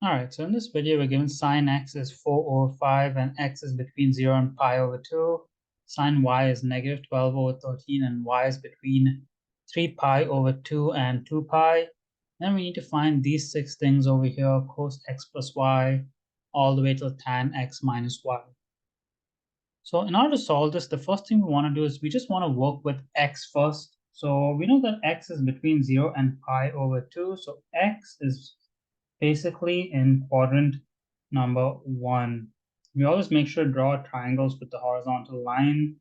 All right, so in this video, we're given sine x is 4 over 5 and x is between 0 and pi over 2. Sine y is negative 12 over 13 and y is between 3 pi over 2 and 2 pi. Then we need to find these 6 things over here, cos x plus y, all the way till tan x minus y. So in order to solve this, the first thing we want to do is we just want to work with x first. So we know that x is between 0 and pi over 2. So x is basically in quadrant number 1. We always make sure to draw triangles with the horizontal line.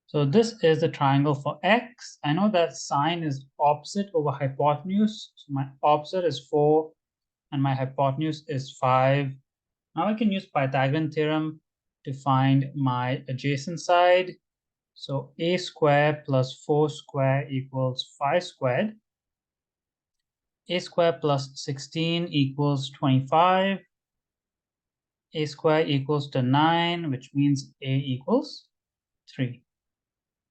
So this is the triangle for x. I know that sine is opposite over hypotenuse. So my opposite is 4 and my hypotenuse is 5. Now I can use Pythagorean theorem to find my adjacent side. So a squared plus 4 squared equals 5 squared. A squared plus 16 equals 25. A squared equals to 9, which means a equals 3.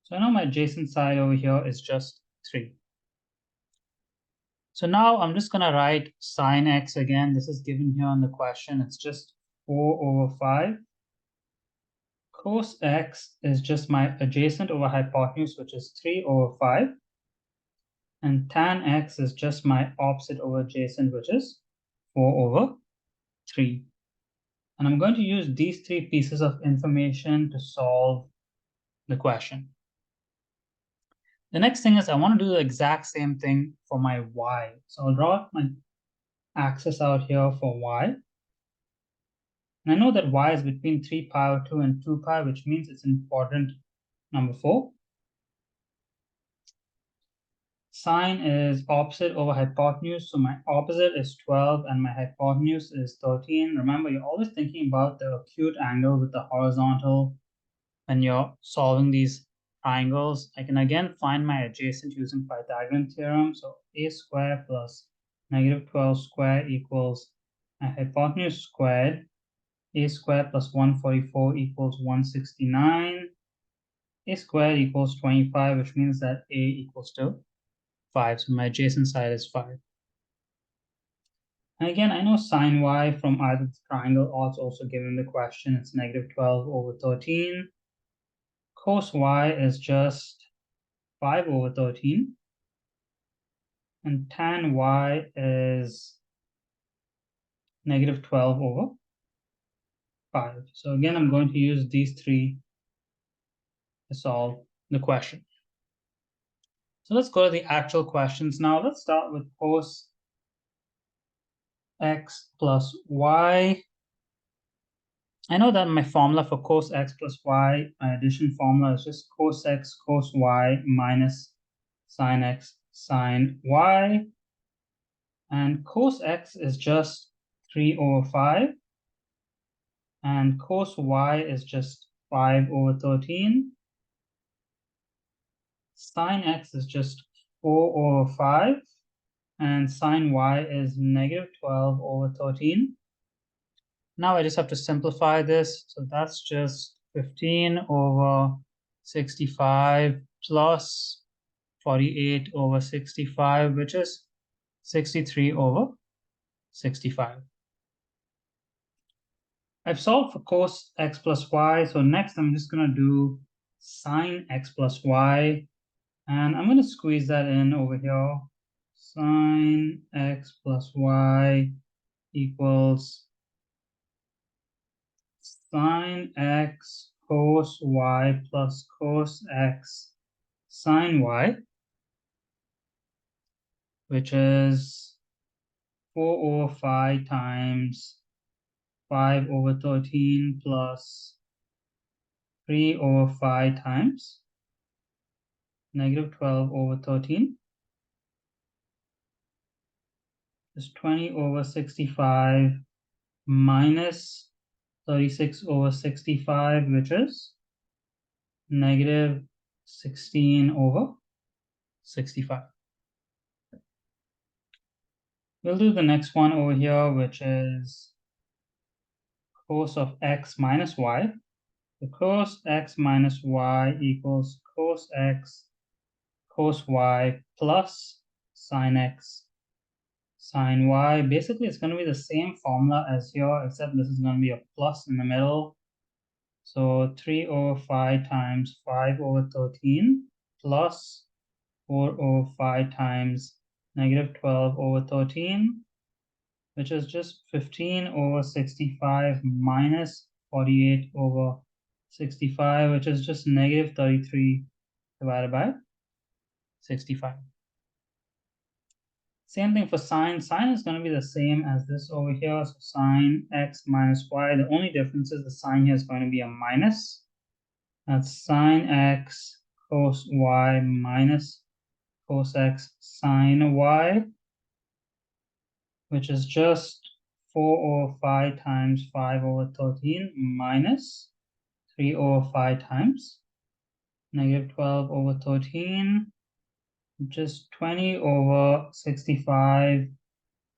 So now my adjacent side over here is just 3. So now I'm just going to write sine x again. This is given here on the question. It's just 4 over 5. Cos x is just my adjacent over hypotenuse, which is 3 over 5. And tan x is just my opposite over adjacent, which is 4 over 3. And I'm going to use these 3 pieces of information to solve the question. The next thing is I want to do the exact same thing for my y. So I'll draw my axis out here for y. And I know that y is between 3 pi over 2 and 2 pi, which means it's in quadrant number 4. Sine is opposite over hypotenuse. So my opposite is 12 and my hypotenuse is 13. Remember, you're always thinking about the acute angle with the horizontal when you're solving these triangles. I can again find my adjacent using Pythagorean theorem. So a squared plus negative 12 squared equals my hypotenuse squared. A squared plus 144 equals 169. A squared equals 25, which means that a equals to 5. So my adjacent side is 5. And again, I know sine y from either triangle or it's also given the question. It's negative 12 over 13. Cos y is just 5 over 13. And tan y is negative 12 over 5. So again, I'm going to use these 3 to solve the question. So let's go to the actual questions now. Let's start with cos x plus y. I know that my formula for cos x plus y, my addition formula is just cos x cos y minus sine x sine y. And cos x is just 3 over 5. And cos y is just 5 over 13. Sine x is just 4 over 5. And sine y is negative 12 over 13. Now I just have to simplify this. So that's just 15 over 65 plus 48 over 65, which is 63 over 65. I've solved for cos x plus y. So next I'm just going to do sine x plus y. And I'm going to squeeze that in over here. Sine x plus y equals sine x cos y plus cos x sine y, which is 4 over 5 times 5 over 13 plus 3 over 5 times negative 12 over 13 is 20 over 65 minus 36 over 65, which is negative 16 over 65. We'll do the next one over here, which is cos of x minus y. So cos x minus y equals cos x cos y plus sine x sine y. Basically, it's going to be the same formula as here, except this is going to be a plus in the middle. So 3 over 5 times 5 over 13 plus 4 over 5 times negative 12 over 13, which is just 15 over 65 minus 48 over 65, which is just negative 33 divided by 65. Same thing for sine. Sine is going to be the same as this over here. So sine x minus y. The only difference is the sign here is going to be a minus. That's sine x cos y minus cos x sine y, which is just 4 over 5 times 5 over 13 minus 3 over 5 times negative 12 over 13, just 20 over 65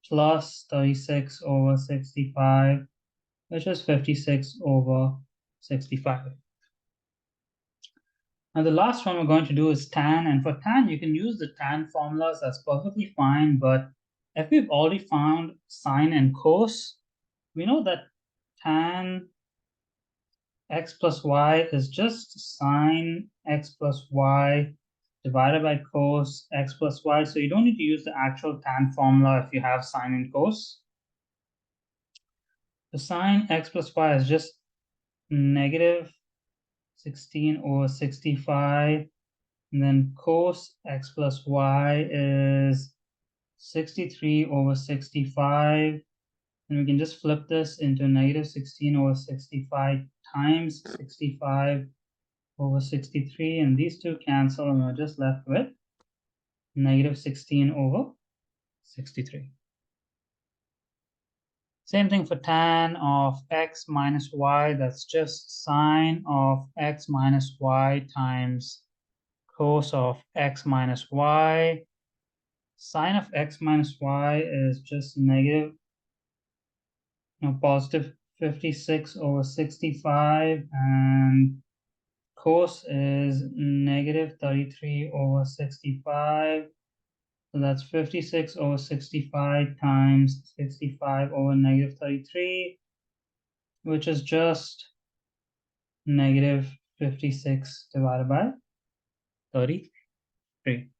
plus 36 over 65, which is 56 over 65. Now the last one we're going to do is tan, and for tan you can use the tan formulas, that's perfectly fine, but if we've already found sine and cos, we know that tan x plus y is just sine x plus y divided by cos x plus y, so you don't need to use the actual tan formula if you have sine and cos. The sine x plus y is just negative 16 over 65, and then cos x plus y is 63 over 65, and we can just flip this into negative 16 over 65 times 65 over 63, and these two cancel, and we're just left with negative 16 over 63. Same thing for tan of x minus y, that's just sine of x minus y times cos of x minus y. Sine of x minus y is just negative, positive 56 over 65, and cos is negative 33 over 65. So that's 56 over 65 times 65 over negative 33, which is just negative 56 divided by 33.